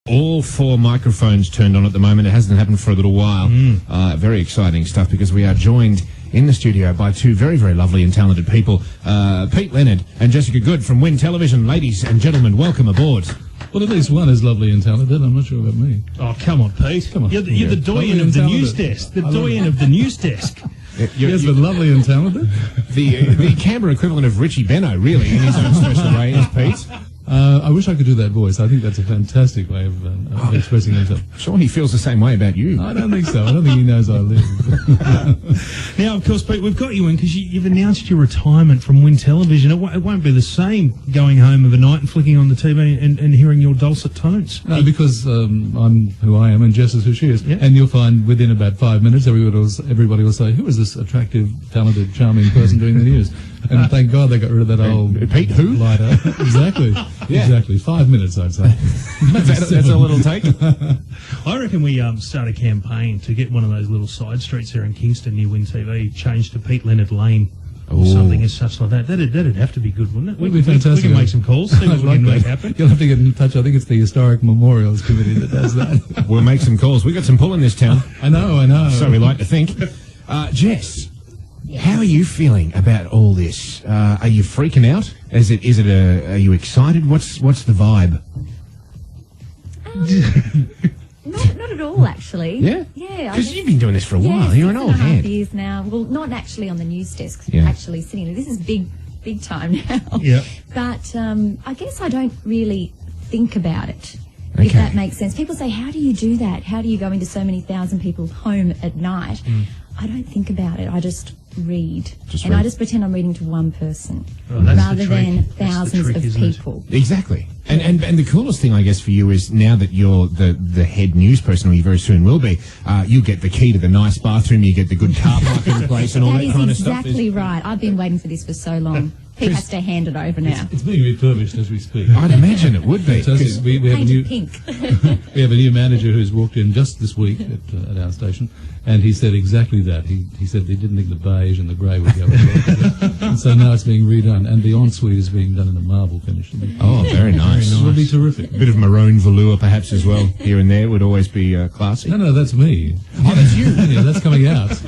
all 4 microphones turned on at the moment. It hasn't happened for a little while. Very exciting stuff, because we are joined in the studio by 2 very, very lovely and talented people, Pete Leonard and Jessica Good from Win Television. Ladies and gentlemen, welcome aboard. Well, at least one is lovely and talented. I'm not sure about me. Oh, come on, Pete. Come on. You're the doyen of the news desk. The doyen of the news desk. Yes, but lovely and talented. The Canberra equivalent of Richie Benno, really, in his own special way, is Pete. I wish I could do that voice. I think that's a fantastic way of expressing himself. Sure, he feels the same way about you. I don't think so. I don't think he knows I live. Now, of course, Pete, we've got you in because you've announced your retirement from Win Television. It won't be the same going home of a night and flicking on the TV and hearing your dulcet tones. No, because I'm who I am and Jess is who she is. Yeah. And you'll find within about 5 minutes, everybody will say, who is this attractive, talented, charming person doing the news? And thank God they got rid of that old Pete who? lighter. Exactly. Yeah. Exactly. 5 minutes, I'd say. That's a little take. I reckon we start a campaign to get one of those little side streets here in Kingston near Win TV changed to Pete Leonard Lane or something as such like that. That'd have to be good, wouldn't it? Would be fantastic. We can make some calls, see what we can make happen. You'll have to get in touch. I think it's the Historic Memorials Committee that does that. We'll make some calls. We got some pull in this town. I know. So we like to think. Jess, how are you feeling about all this? Are you freaking out? Are you excited? What's the vibe? Not at all, actually. Yeah? Yeah. Because you've been doing this for a while. You're an old 6.5 hand. years now. Well, not actually on the news desk. Yeah. Actually sitting there. This is big time now. Yeah. But I guess I don't really think about it. Okay. If that makes sense. People say, how do you do that? How do you go into so many thousand people's home at night? I don't think about it. I just read. I just pretend I'm reading to one person rather than thousands of people. Exactly. And the coolest thing, I guess, for you is now that you're the head news person, or you very soon will be, you get the key to the nice bathroom, you get the good car parking place and all that kind of stuff. That is exactly right. I've been waiting for this for so long. Pete has to hand it over now. It's being refurbished as we speak. I'd imagine it would be. We have a new pink. we have a new manager who's walked in just this week at our station, and he said exactly that. He said he didn't think the beige and the grey would go well. And so now it's being redone, and the ensuite is being done in a marble finish. Oh, very nice. It would be terrific. A bit of maroon velour perhaps as well here and there would always be classy. No, that's me. Oh, that's you. Yeah, that's coming out.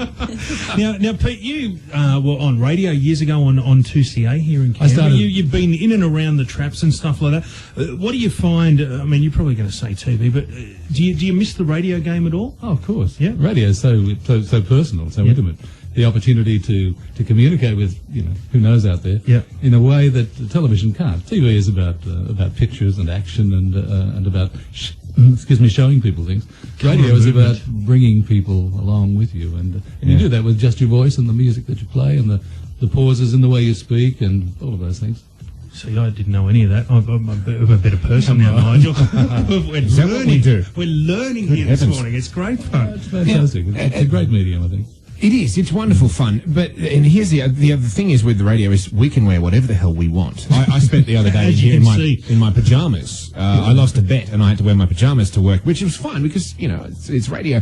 Now, Pete, you were on radio years ago on 2CA here in Canberra. I started. You've been in and around the traps and stuff like that. What do you find? I mean, you're probably going to say TV, but do you miss the radio game at all? Oh, of course. Yeah. Radio is so personal, so intimate. The opportunity to communicate with who knows out there in a way that television can't. TV is about pictures and action and about showing people things. Radio is about bringing people along with you, and you do that with just your voice and the music that you play and the pauses in the way you speak and all of those things. See, I didn't know any of that. I'm a better person now, Nigel. Is that what we do? We're learning here this morning. It's great fun. It's fantastic. It's a great medium, I think. It is. It's wonderful fun. And here's the other thing is with the radio is we can wear whatever the hell we want. I spent the other day here in my pajamas. I lost a bet and I had to wear my pajamas to work, which was fine because, it's radio.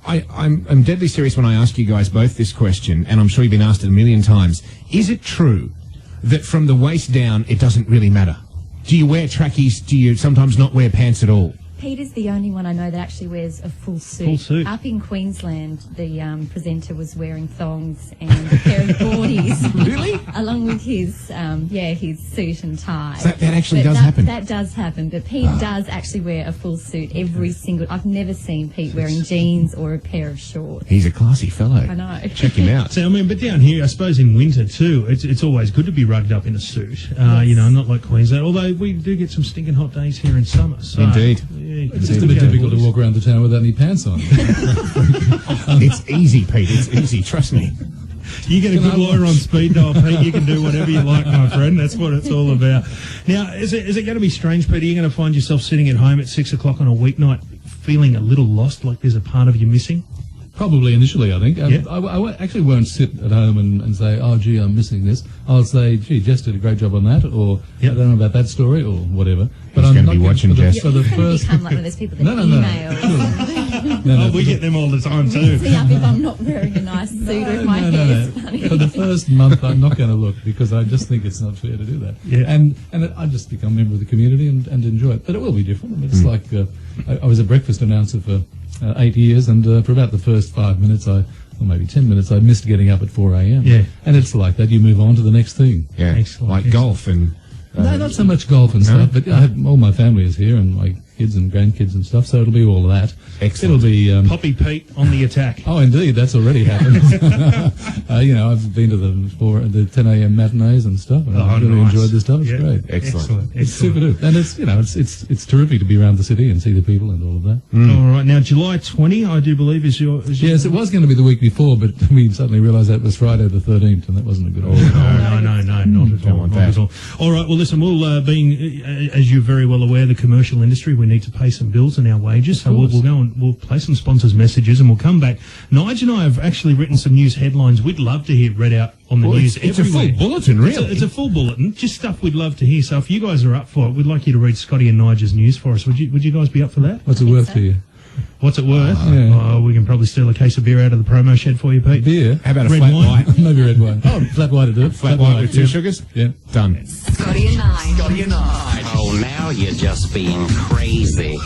I'm deadly serious when I ask you guys both this question, and I'm sure you've been asked it a million times. Is it true that from the waist down it doesn't really matter? Do you wear trackies? Do you sometimes not wear pants at all? Peter's the only one I know that actually wears a full suit. Full suit. Up in Queensland, the presenter was wearing thongs and a pair of boardies. Really? Along with his suit and tie. So that actually does happen? That does happen, but Pete does actually wear a full suit every single... I've never seen Pete wearing jeans or a pair of shorts. He's a classy fellow. I know. Check him out. So, but down here, I suppose in winter too, it's always good to be rugged up in a suit. Not like Queensland, although we do get some stinking hot days here in summer. So, Indeed. It's just a bit difficult to walk around the town without any pants on. It's easy, Pete. It's easy. Trust me. You get a good lawyer on speed dial, Pete. You can do whatever you like, my friend. That's what it's all about. Now, is it going to be strange, Pete? Are you going to find yourself sitting at home at 6 o'clock on a weeknight feeling a little lost, like there's a part of you missing? Probably initially, I think. I actually won't sit at home and say, oh, gee, I'm missing this. I'll say, gee, Jess did a great job on that, or I don't know about that story, or whatever. But I'm going to be watching Jess. For the first... become like one of those people that email. We get them all the time too. Mix me up if I'm not wearing a nice suit or if my hair's funny. For the first month, I'm not going to look because I just think it's not fair to do that. Yeah. And I just become a member of the community and enjoy it. But it will be different. I mean, it's like I was a breakfast announcer for 8 years, and for about the first 5 minutes, or maybe 10 minutes, I missed getting up at 4 a.m. Yeah. And it's like that. You move on to the next thing. Yeah, Excellent. like golf and... No, not so much golf and stuff, but all my family is here, and my kids and grandkids and stuff, so it'll be all of that. Excellent. It'll be... Poppy Pete on the attack. Oh, indeed, that's already happened. I've been to the 10 a.m. matinees and stuff, and I've really enjoyed this stuff. It's great. Excellent. It's super good. And it's terrific to be around the city and see the people and all of that. All right, now July 20, I do believe, is your... Yes, it was going to be the week before, but we suddenly realised that was Friday the 13th, and that wasn't a good idea. No, not at all. All right, well, listen, being, as you're very well aware, the commercial industry, we need to pay some bills and our wages, so we'll go and we'll play some sponsors' messages and we'll come back. Nige and I have actually written some news headlines we'd love to hear read out on the news it's everywhere. a full bulletin, really. It's a full bulletin, just stuff we'd love to hear. So if you guys are up for it, we'd like you to read Scotty and Nige's news for us. Would you guys be up for that? What's it worth to you? What's it worth? Yeah. We can probably steal a case of beer out of the promo shed for you, Pete. Beer? How about a Red flat wine? white? Maybe red wine. Oh, flat white to do it. Flat white with 2 sugars? Yeah. Done. Scotty and Nige. Oh, now you're just being crazy.